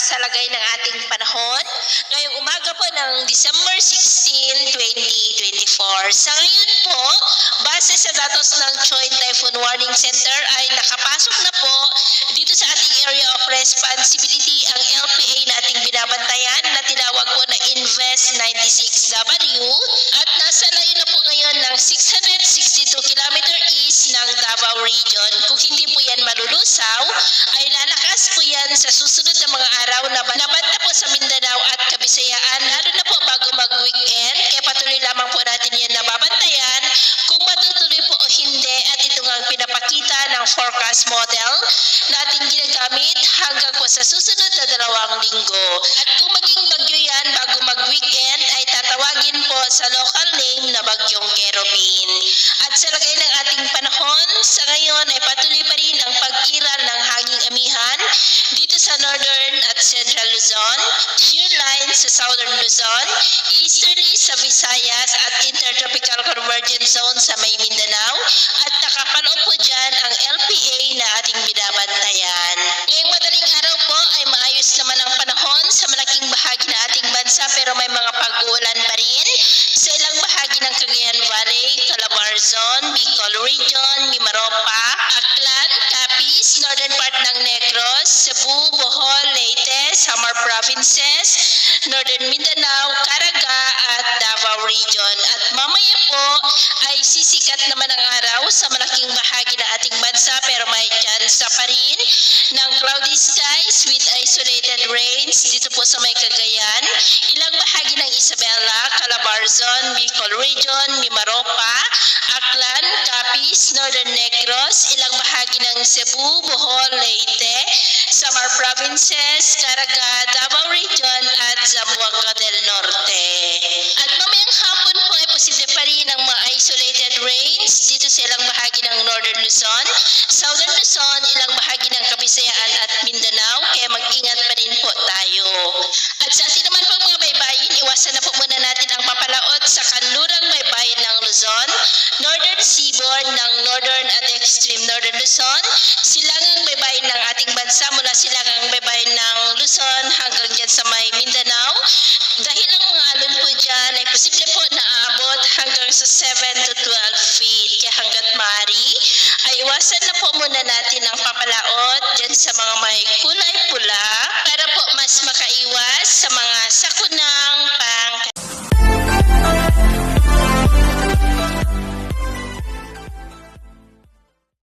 sa lagay ng ating panahon ngayong umaga po ng December 16, 2024. Sa ngayon po, base sa datos ng Joint Typhoon Warning Center ay nakapasok na po dito sa ating area of responsibility ang LPA na ating binabantayan na tinawag po na Invest 96W at nasa layo na po ngayon ng 662 km east ng Davao Region. Kung hindi po yan malulusaw, ay lalakas po yan sa susunod na mga araw na nabanta po sa Mindanao at Kabisayaan, lalo na po bago mag-weekend. Kaya patuloy lamang po natin yan nababantayan kung matutuloy po o hindi, at ito nga ang pinapakita ng forecast model na ating ginagamit hanggang po sa susunod na 2 linggo. At kung maging bagyo yan bago mag-weekend, ay tatawagin po sa local name na Bagyong Kerubin. At sa lagay ng ating panahon, sa ngayon ay patuloy pa rin ang pag-iral ng hanging amihan dito sa Northern at Central Luzon, shear line sa Southern Luzon, easterly sa Visayas at Intertropical Convergence Zone sa may Mindanao, at nakapaloob po dyan ang LPA na ating binabantayan. Ngayong madaling araw po ay maayos naman ang panahon sa malaking bahagi ng ating bansa, pero may mga pag-uulan pa rin sa ilang bahagi ng Cagayan Valley, Calabarzon, Bicol Region, Mimaropa, Aklan, Capiz, northern part ng Negros, Cebu, Bohol, Leyte, Samar Provinces, Northern Mindanao, Caraga at Davao Region. At mamaya po ay sisikat naman ang araw sa malaking bahagi ng ating bansa, pero may tsansa pa rin ng cloudy skies with isolated rains dito po sa may Cagayan, ilang bahagi ng Isabela, Calabarzon, Bicol Region, Mimaropa, Aklan, Capiz, Northern Negros, ilang bahagi ng Cebu, Bohol, Leyte, Samar Provinces, Caraga, Davao Region at Zamboanga del Norte. At mamayang hapon po ay posible pa rin ang mga isolated rains dito sa ilang bahagi ng Northern Luzon, Southern Luzon, ilang bahagi ng Kabisayaan at Mindanao, kaya mag-ingat pa rin po tayo. At sa atin naman po mga baybayin, iwasan na po muna natin ang papalaot sa kanlurang baybayin ng Luzon, Northern Seaboard ng Northern at Extreme Northern Luzon, silangang baybayin ng ating bansa mula silangang baybayin ng Luzon hanggang dyan sa may Mindanao, dahil ang mga alon po dyan ay posible po na aabot hanggang sa 7 to 12 feet. Kaya hanggat maaari, ay iwasan na po muna natin ang papalaot dyan sa mga may kulay pula para po mas makaiwas sa mga sakunang